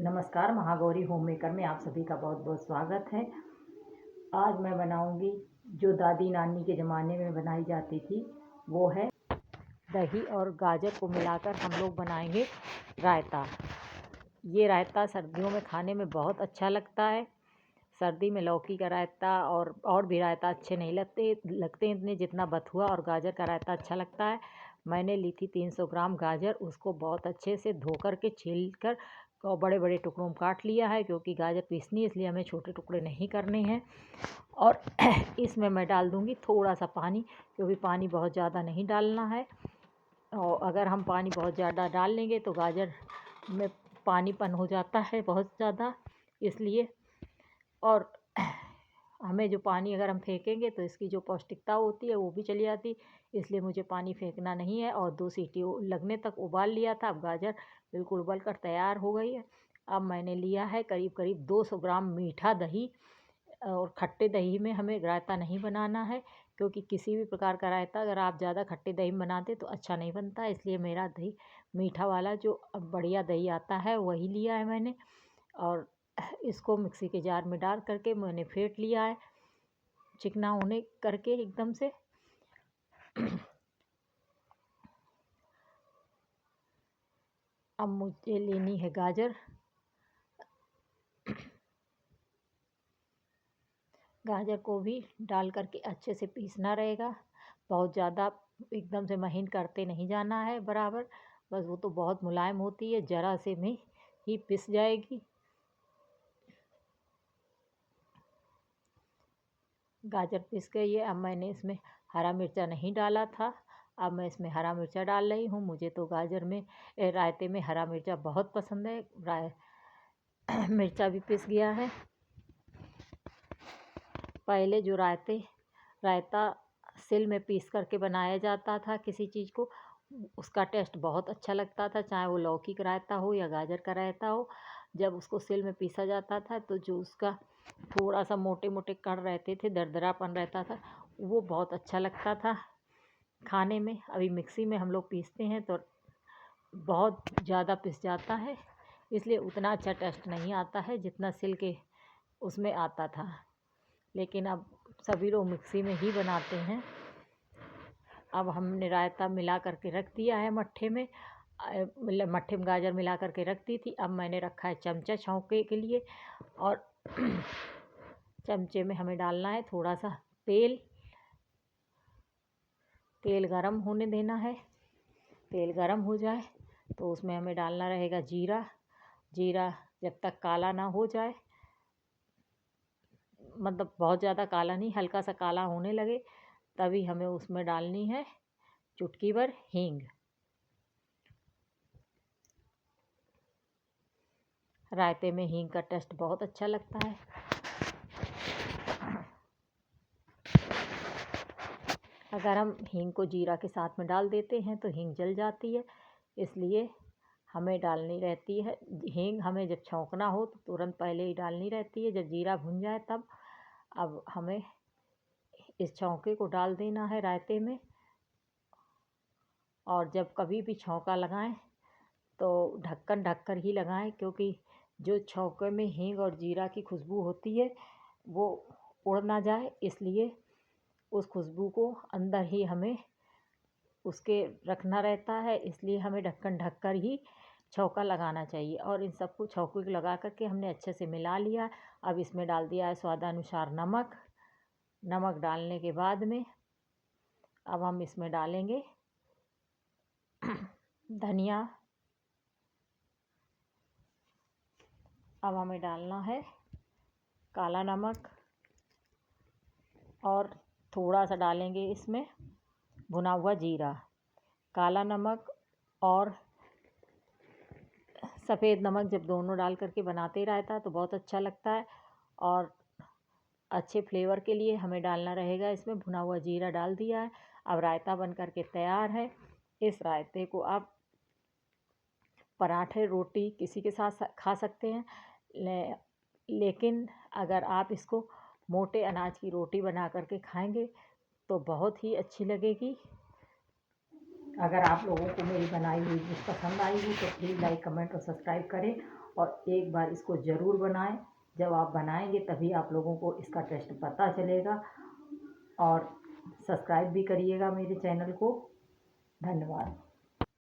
नमस्कार, Mahagauri home maker में आप सभी का बहुत बहुत स्वागत है। आज मैं बनाऊंगी जो दादी नानी के ज़माने में बनाई जाती थी, वो है दही और गाजर को मिलाकर हम लोग बनाएंगे रायता। ये रायता सर्दियों में खाने में बहुत अच्छा लगता है। सर्दी में लौकी का रायता और भी रायता अच्छे नहीं लगते इतने जितना बथुआ और गाजर का रायता अच्छा लगता है। मैंने ली थी 300 ग्राम गाजर, उसको बहुत अच्छे से धो कर के छील कर और बड़े बड़े टुकड़ों में काट लिया है, क्योंकि गाजर पीसनी है इसलिए हमें छोटे टुकड़े नहीं करने हैं। और इसमें मैं डाल दूंगी थोड़ा सा पानी, क्योंकि पानी बहुत ज़्यादा नहीं डालना है। और अगर हम पानी बहुत ज़्यादा डाल लेंगे तो गाजर में पानीपन हो जाता है बहुत ज़्यादा, इसलिए। और हमें जो पानी अगर हम फेंकेंगे तो इसकी जो पौष्टिकता होती है वो भी चली जाती, इसलिए मुझे पानी फेंकना नहीं है। और 2 सीटी लगने तक उबाल लिया था। अब गाजर बिल्कुल उबल कर तैयार हो गई है। अब मैंने लिया है करीब करीब 200 ग्राम मीठा दही। और खट्टे दही में हमें रायता नहीं बनाना है, क्योंकि किसी भी प्रकार का रायता अगर आप ज़्यादा खट्टे दही में बनाते तो अच्छा नहीं बनता, इसलिए मेरा दही मीठा वाला जो बढ़िया दही आता है वही लिया है मैंने। और इसको मिक्सी के जार में डाल करके मैंने फेंट लिया है, चिकना होने करके एकदम से। अब मुझे लेनी है गाजर। गाजर को भी डाल करके अच्छे से पीसना रहेगा। बहुत ज़्यादा एकदम से महीन करते नहीं जाना है बराबर, बस वो तो बहुत मुलायम होती है, ज़रा से में ही पिस जाएगी। गाजर पिस गई है। अब मैंने इसमें हरा मिर्चा नहीं डाला था, अब मैं इसमें हरा मिर्चा डाल रही हूँ। मुझे तो गाजर में रायते में हरा मिर्चा बहुत पसंद है। मिर्चा भी पिस गया है। पहले जो रायता सिल में पीस करके बनाया जाता था किसी चीज़ को, उसका टेस्ट बहुत अच्छा लगता था, चाहे वो लौकी का रायता हो या गाजर का रायता हो। जब उसको सिल में पीसा जाता था तो जो उसका थोड़ा सा मोटे मोटे कण रहते थे, दरदरापन रहता था, वो बहुत अच्छा लगता था खाने में। अभी मिक्सी में हम लोग पीसते हैं तो बहुत ज़्यादा पिस जाता है, इसलिए उतना अच्छा टेस्ट नहीं आता है जितना सिल के उसमें आता था। लेकिन अब सभी लोग मिक्सी में ही बनाते हैं। अब हमने रायता मिला करके रख दिया है मट्ठे में, मतलब मट्ठे में गाजर मिला करके रख दी थी। अब मैंने रखा है चमचा छौंके के लिए, और चमचे में हमें डालना है थोड़ा सा तेल। तेल गरम होने देना है। तेल गरम हो जाए तो उसमें हमें डालना रहेगा जीरा। जीरा जब तक काला ना हो जाए, मतलब बहुत ज़्यादा काला नहीं, हल्का सा काला होने लगे, तभी हमें उसमें डालनी है चुटकी भर हींग। रायते में हींग का टेस्ट बहुत अच्छा लगता है। अगर हम हींग को जीरा के साथ में डाल देते हैं तो हींग जल जाती है, इसलिए हमें डालनी रहती है हींग। हमें जब छौंकना हो तो तुरंत पहले ही डालनी रहती है, जब जीरा भुन जाए तब। अब हमें इस छौंके को डाल देना है रायते में। और जब कभी भी छौंका लगाएं तो ढक्कन ढक कर ही लगाएं, क्योंकि जो छौंके में हींग और जीरा की खुशबू होती है वो उड़ ना जाए, इसलिए उस खुशबू को अंदर ही हमें उसके रखना रहता है, इसलिए हमें ढक्कन ढक कर ही छौंका लगाना चाहिए। और इन सबको छौंके को लगा करके हमने अच्छे से मिला लिया। अब इसमें डाल दिया है स्वादानुसार नमक। नमक डालने के बाद में अब हम इसमें डालेंगे धनिया। अब हमें डालना है काला नमक, और थोड़ा सा डालेंगे इसमें भुना हुआ जीरा। काला नमक और सफ़ेद नमक जब दोनों डाल करके बनाते रहता है तो बहुत अच्छा लगता है। और अच्छे फ्लेवर के लिए हमें डालना रहेगा इसमें भुना हुआ जीरा। डाल दिया है। अब रायता बन करके तैयार है। इस रायते को आप पराठे रोटी किसी के साथ खा सकते हैं, लेकिन अगर आप इसको मोटे अनाज की रोटी बना करके खाएंगे तो बहुत ही अच्छी लगेगी। अगर आप लोगों को मेरी बनाई हुई डिश पसंद आई हो तो प्लीज़ लाइक कमेंट और सब्सक्राइब करें, और एक बार इसको ज़रूर बनाएं। जब आप बनाएंगे तभी आप लोगों को इसका टेस्ट पता चलेगा। और सब्सक्राइब भी करिएगा मेरे चैनल को। धन्यवाद।